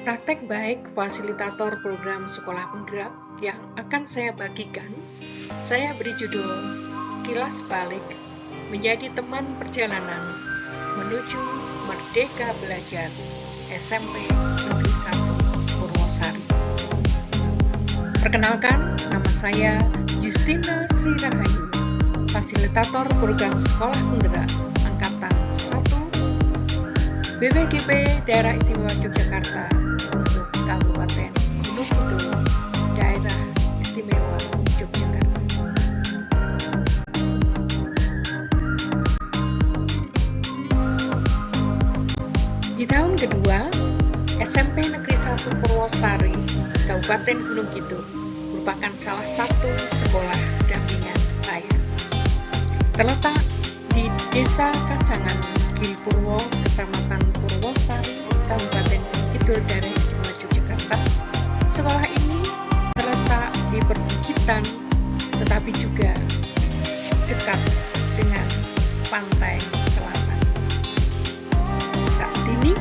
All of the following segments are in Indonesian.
Praktek baik fasilitator program sekolah penggerak yang akan saya bagikan, saya beri judul Kilas Balik Menjadi Teman Perjalanan Menuju Merdeka Belajar SMP Negeri 1 Purwosari. Perkenalkan, nama saya Justina Sri Rahayu, fasilitator program sekolah penggerak Angkatan 1 BPGP Daerah Istimewa Yogyakarta untuk Kabupaten Gunung Kidul, Daerah Istimewa Yogyakarta. Di tahun kedua, SMP Negeri 1 Purwosari, Kabupaten Gunung Kidul, merupakan salah satu sekolah dampingan saya. Terletak di Desa Kacangan, Gilpurwo, Kecamatan Purwosari, Kabupaten Gunung Kidul, Daerah Istimewa Yogyakarta. Sekolah ini terletak di perbukitan, tetapi juga dekat dengan pantai selatan. Saat ini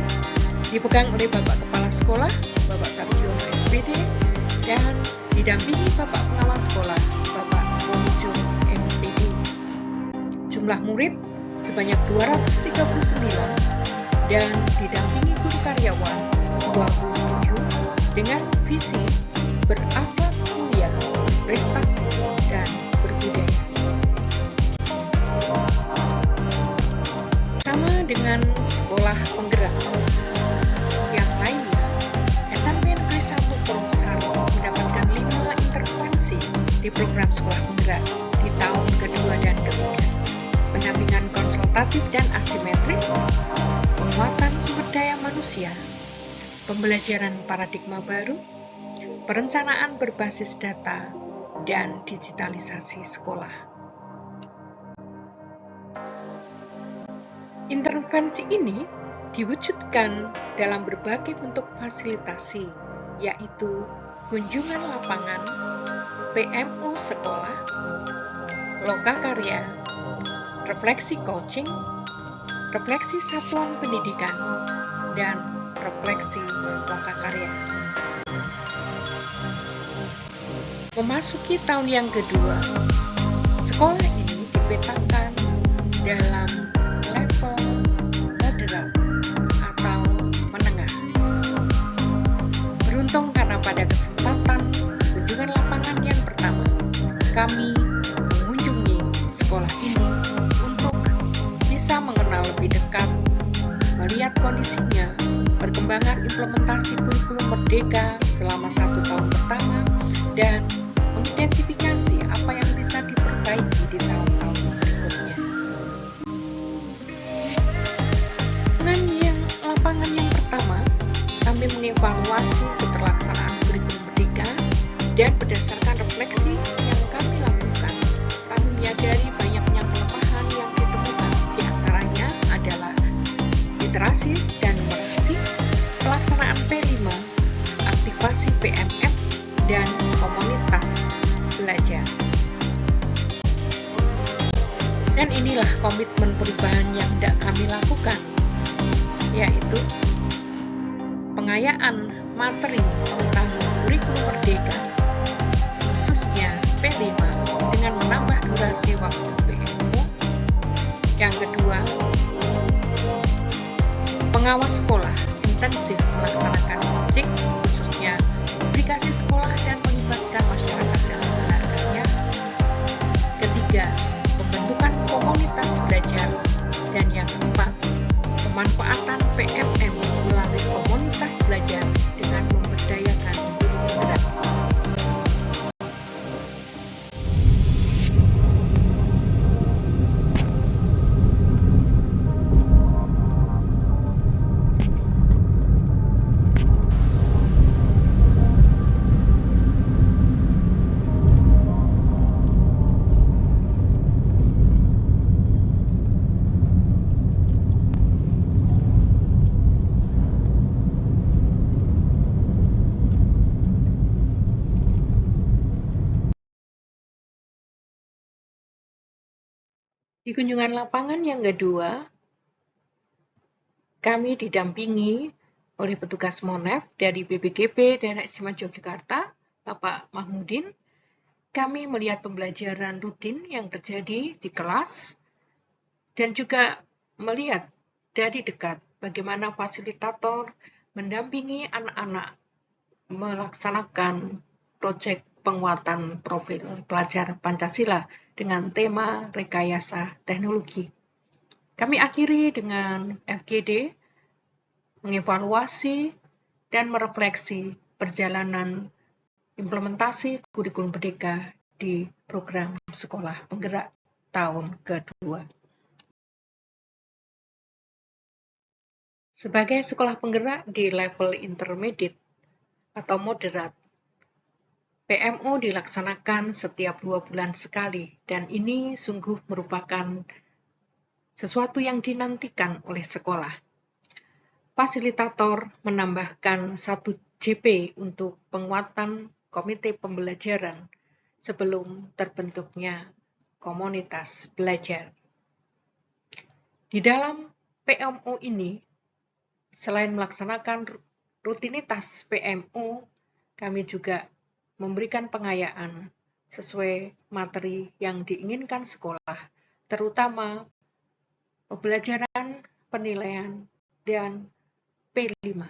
dipegang oleh Bapak Kepala Sekolah, Bapak Sarsiono SPD, dan didampingi Bapak Pengawas Sekolah, Bapak Wonijo MPD. Jumlah murid sebanyak 239 dan didampingi guru karyawan 27 dengan visi berakhlak mulia, prestasi, dan berbudaya. Sama dengan sekolah penggerak yang lainnya, SMP Negeri 1 Purwosari mendapatkan 5 intervensi di program sekolah penggerak di tahun kedua dan ketiga. Pendampingan konsultatif dan asimetris, penguatan sumber daya manusia, pembelajaran paradigma baru, perencanaan berbasis data, dan digitalisasi sekolah. Intervensi ini diwujudkan dalam berbagai bentuk fasilitasi, yaitu kunjungan lapangan, PMO sekolah, lokakarya, refleksi coaching, refleksi satuan pendidikan, dan refleksi lokakarya. Memasuki tahun yang kedua, sekolah ini dipetakan dalam level moderat atau menengah. Beruntung karena pada kesempatan kunjungan lapangan yang pertama, kami mengunjungi sekolah ini untuk bisa mengenal lebih dekat, melihat kondisinya, perkembangan implementasi kurikulum Merdeka selama 1 tahun pertama, dan mengidentifikasi apa yang bisa diperbaiki di tahun-tahun berikutnya. Dengan lapangan yang pertama, kami mengevaluasi keterlaksanaan kurikulum Merdeka, dan berdasarkan refleksi yang kami lakukan, kami menyadari banyaknya kelemahan yang ditemukan. Di antaranya adalah literasi dan numerasi, pelaksanaan P5, aktivasi PMF, dan komunitas belajar. Dan inilah komitmen perubahan yang hendak kami lakukan, yaitu pengayaan materi pengetahuan kurikulum Merdeka, khususnya P5, dengan menambah durasi waktu PMO. Yang kedua, pengawas sekolah intensif melaksanakan objek, khususnya publikasi sekolah dan melibatkan masyarakat dalam pengadaannya. Ketiga, pembentukan komunitas belajar. Dan yang keempat, pemanfaatan PMM melalui komunitas belajar dengan memberdayakan guru penggerak. Di kunjungan lapangan yang kedua, kami didampingi oleh petugas MONEF dari BPGP Daerah Istimewa Yogyakarta, Bapak Mahmudin. Kami melihat pembelajaran rutin yang terjadi di kelas dan juga melihat dari dekat bagaimana fasilitator mendampingi anak-anak melaksanakan proyek penguatan profil pelajar Pancasila dengan tema rekayasa teknologi. Kami akhiri dengan FGD, mengevaluasi dan merefleksi perjalanan implementasi kurikulum merdeka di program sekolah penggerak tahun kedua. Sebagai sekolah penggerak di level intermediate atau moderat, PMO dilaksanakan setiap 2 bulan sekali, dan ini sungguh merupakan sesuatu yang dinantikan oleh sekolah. Fasilitator menambahkan 1 JP untuk penguatan komite pembelajaran sebelum terbentuknya komunitas belajar. Di dalam PMO ini, selain melaksanakan rutinitas PMO, kami juga memberikan pengayaan sesuai materi yang diinginkan sekolah, terutama pembelajaran, penilaian, dan P5.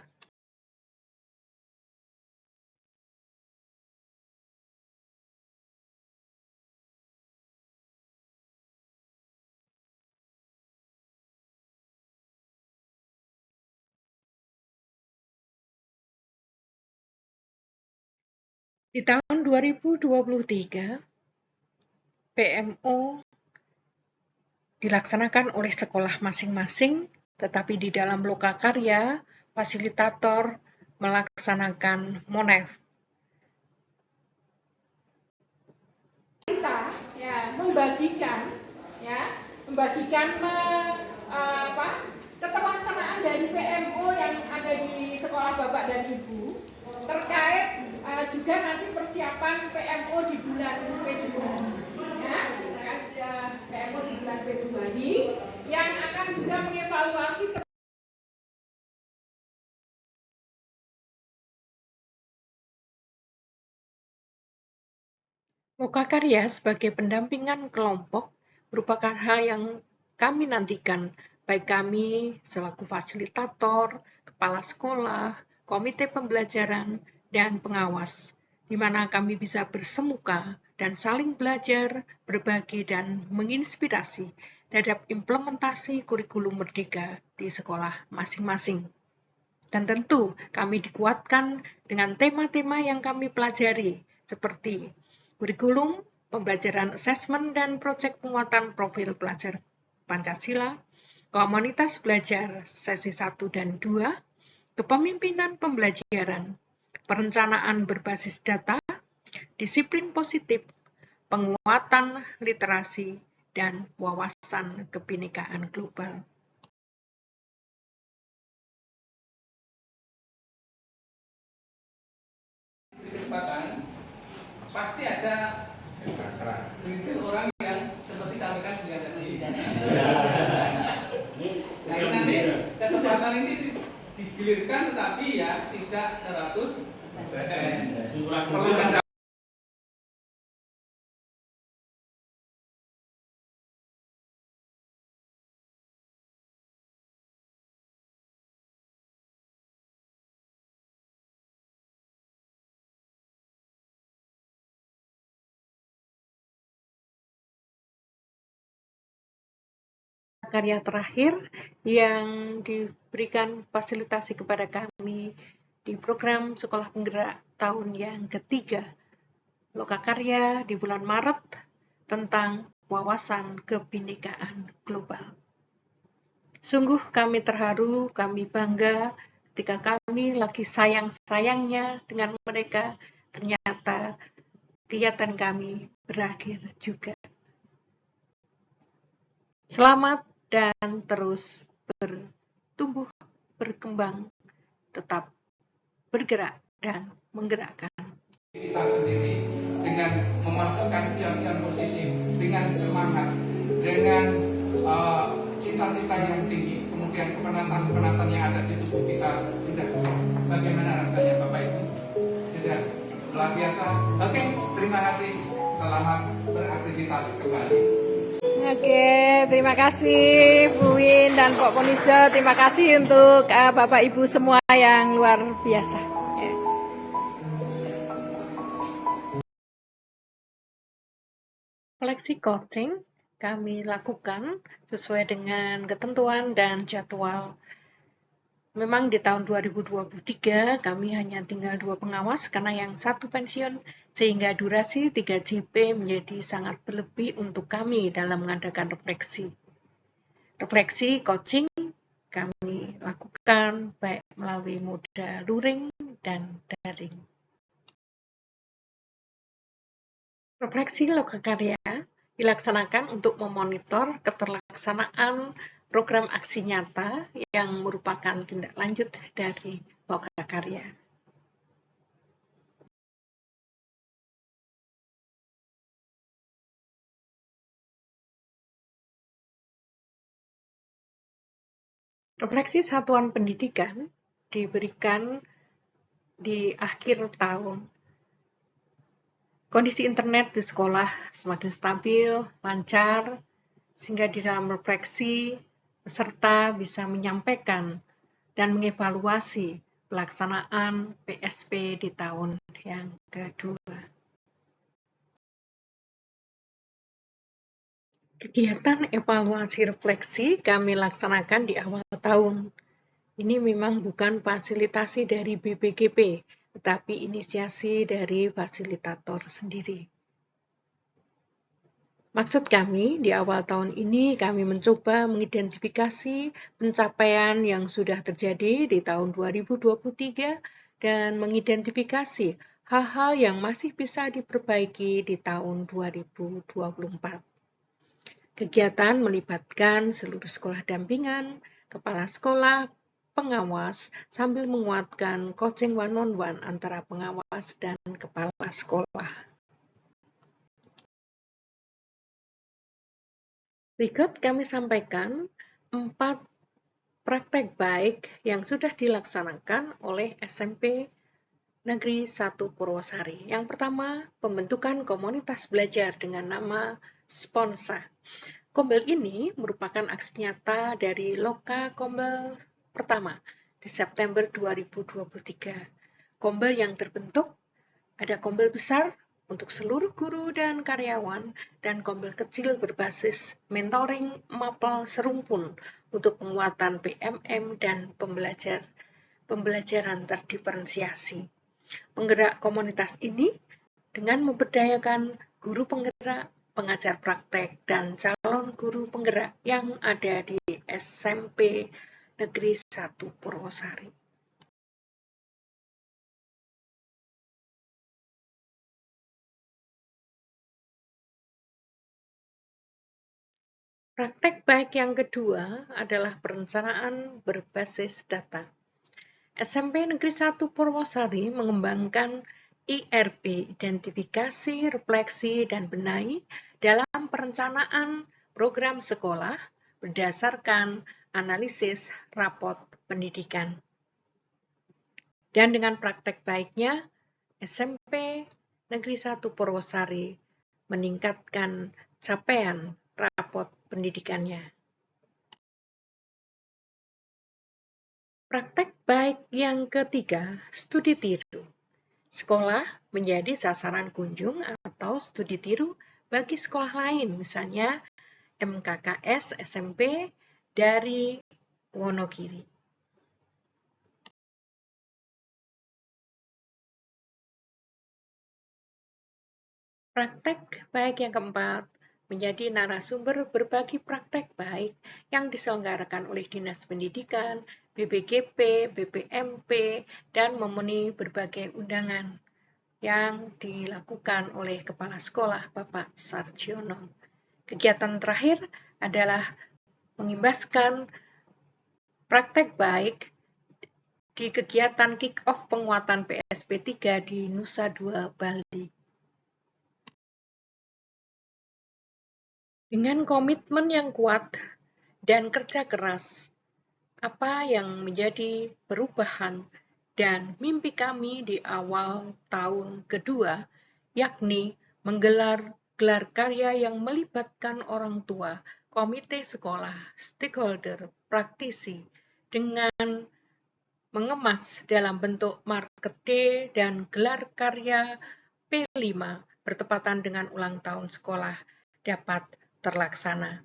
Di tahun 2023, PMO dilaksanakan oleh sekolah masing-masing, tetapi di dalam lokakarya, fasilitator melaksanakan MONEF. Kita membagikan keterlaksanaan dari PMO yang ada di sekolah Bapak dan Ibu terkait juga nanti persiapan PMO di bulan Februari, PMO di bulan Februari yang akan juga mengevaluasi Lokakarya sebagai pendampingan kelompok merupakan hal yang kami nantikan, baik kami selaku fasilitator, kepala sekolah, komite pembelajaran, dan pengawas, di mana kami bisa bersemuka dan saling belajar, berbagi, dan menginspirasi terhadap implementasi kurikulum merdeka di sekolah masing-masing. Dan tentu kami dikuatkan dengan tema-tema yang kami pelajari, seperti kurikulum, pembelajaran asesmen dan proyek penguatan profil pelajar Pancasila, komunitas belajar sesi 1 dan 2, kepemimpinan pembelajaran, perencanaan berbasis data, disiplin positif, penguatan literasi, dan wawasan kebinekaan global. Pasti ada orang yang seperti sampaikan dia tadi. Nah, nanti kesempatan ini digilirkan, tetapi ya tidak 100%. Karya terakhir yang diberikan fasilitasi kepada kami di program Sekolah Penggerak tahun yang ketiga, lokakarya di bulan Maret tentang wawasan kebinekaan global. Sungguh kami terharu, kami bangga ketika kami lagi sayang-sayangnya dengan mereka, ternyata kegiatan kami berakhir juga. Selamat dan terus bertumbuh, berkembang, tetap bergerak dan menggerakkan. Kita sendiri dengan memasukkan pion-pion positif, dengan semangat, dengan cita-cita yang tinggi, kemudian kepenatan yang ada di tubuh kita sudah Luar biasa. Oke, terima kasih. Selamat beraktivitas kembali. Oke, terima kasih Bu Win dan Pak Ponijo. Terima kasih untuk Bapak Ibu semua yang luar biasa. Seleksi coaching kami lakukan sesuai dengan ketentuan dan jadwal. Memang di tahun 2023 kami hanya tinggal 2 pengawas karena yang satu pensiun, sehingga durasi 3 JP menjadi sangat berlebih untuk kami dalam mengadakan refleksi. Refleksi coaching kami lakukan baik melalui moda luring dan daring. Refleksi lokakarya dilaksanakan untuk memonitor keterlaksanaan program aksi nyata yang merupakan tindak lanjut dari lokakarya. Refleksi satuan pendidikan diberikan di akhir tahun. Kondisi internet di sekolah semakin stabil, lancar, sehingga di dalam refleksi peserta bisa menyampaikan dan mengevaluasi pelaksanaan PSP di tahun yang kedua. Kegiatan evaluasi refleksi kami laksanakan di awal tahun. Ini memang bukan fasilitasi dari BPGP, tetapi inisiasi dari fasilitator sendiri. Maksud kami, di awal tahun ini kami mencoba mengidentifikasi pencapaian yang sudah terjadi di tahun 2023 dan mengidentifikasi hal-hal yang masih bisa diperbaiki di tahun 2024. Kegiatan melibatkan seluruh sekolah dampingan, kepala sekolah, pengawas, sambil menguatkan coaching one-on-one antara pengawas dan kepala sekolah. Berikut kami sampaikan 4 praktek baik yang sudah dilaksanakan oleh SMP Negeri 1 Purwosari. Yang pertama, pembentukan komunitas belajar dengan nama Sponsa. Kombel ini merupakan aksi nyata dari Loka Kombel pertama di September 2023. Kombel yang terbentuk, ada kombel besar untuk seluruh guru dan karyawan, dan kombel kecil berbasis mentoring mapel serumpun untuk penguatan PMM dan pembelajaran terdiferensiasi. Penggerak komunitas ini dengan memberdayakan guru penggerak, pengajar praktek, dan calon guru penggerak yang ada di SMP Negeri 1 Purwosari. Praktek baik yang kedua adalah perencanaan berbasis data. SMP Negeri 1 Purwosari mengembangkan IRP, identifikasi, refleksi, dan benahi dalam perencanaan program sekolah berdasarkan analisis rapot pendidikan. Dan dengan praktek baiknya, SMP Negeri 1 Purwosari meningkatkan capaian rapot pendidikannya. Praktek baik yang ketiga, studi tiru. Sekolah menjadi sasaran kunjung atau studi tiru bagi sekolah lain, misalnya MKKS SMP dari Wonogiri. Praktek baik yang keempat, menjadi narasumber berbagi praktek baik yang diselenggarakan oleh Dinas Pendidikan, BPGP, BPMP, dan memenuhi berbagai undangan yang dilakukan oleh Kepala Sekolah Bapak Sarjono. Kegiatan terakhir adalah mengimbaskan praktek baik di kegiatan kick-off penguatan PSP 3 di Nusa Dua Bali. Dengan komitmen yang kuat dan kerja keras, apa yang menjadi perubahan dan mimpi kami di awal tahun kedua, yakni menggelar gelar karya yang melibatkan orang tua, komite sekolah, stakeholder, praktisi, dengan mengemas dalam bentuk market day dan gelar karya P5 bertepatan dengan ulang tahun sekolah dapat terlaksana.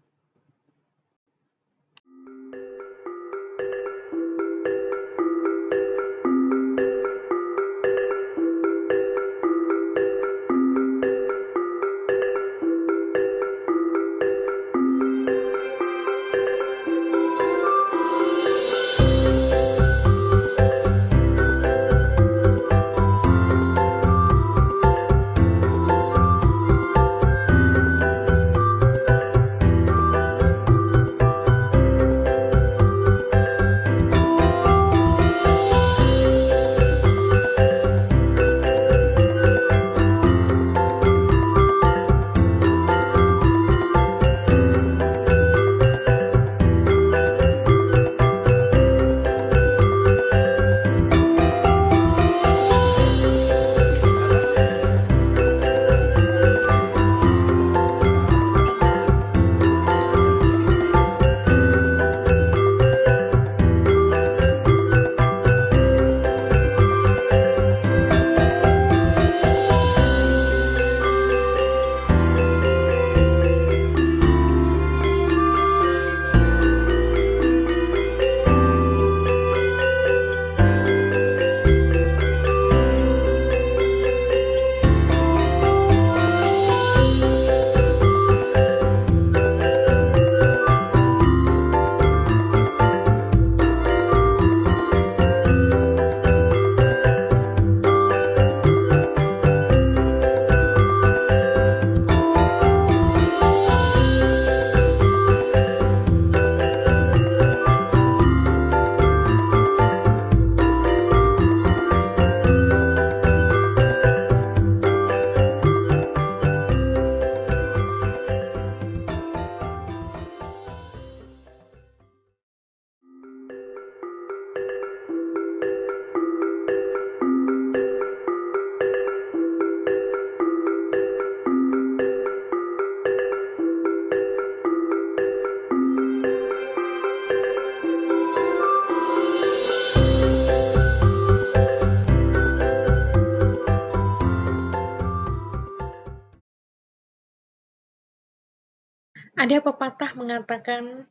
Ada pepatah mengatakan,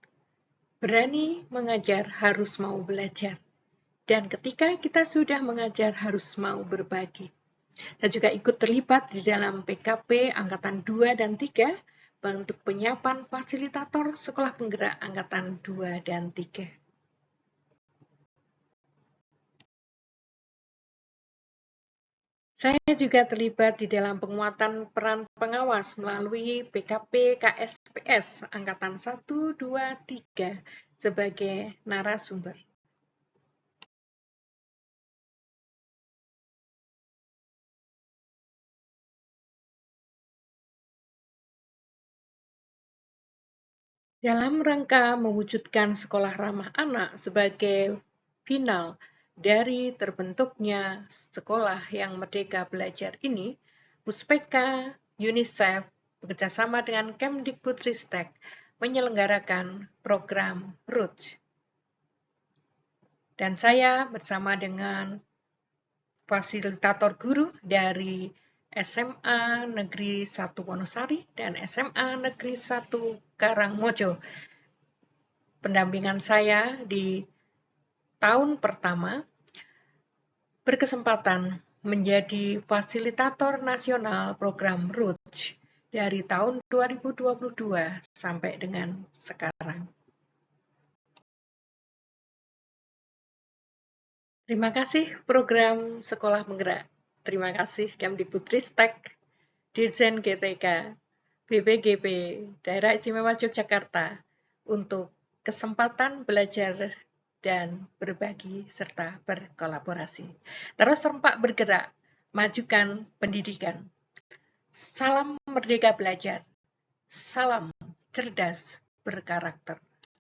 berani mengajar harus mau belajar. Dan ketika kita sudah mengajar harus mau berbagi. Saya juga ikut terlibat di dalam PKP Angkatan 2 dan 3 untuk penyiapan fasilitator sekolah penggerak Angkatan 2 dan 3. Saya juga terlibat di dalam penguatan peran pengawas melalui PKP KSPS Angkatan 1, 2, 3 sebagai narasumber. Dalam rangka mewujudkan sekolah ramah anak sebagai final dari terbentuknya sekolah yang merdeka belajar ini, Puspeka, UNICEF, bekerjasama dengan Kemdikbudristek menyelenggarakan program ROOTS. Dan saya bersama dengan fasilitator guru dari SMA Negeri 1 Wonosari dan SMA Negeri 1 Karangmojo. Pendampingan saya di tahun pertama berkesempatan menjadi fasilitator nasional program ROOTS dari tahun 2022 sampai dengan sekarang. Terima kasih program Sekolah Penggerak. Terima kasih Kemdikbudristek, Dirjen GTK, BPGP, Daerah Istimewa Yogyakarta untuk kesempatan belajar dan berbagi serta berkolaborasi. Terus serempak bergerak, majukan pendidikan. Salam merdeka belajar, salam cerdas berkarakter.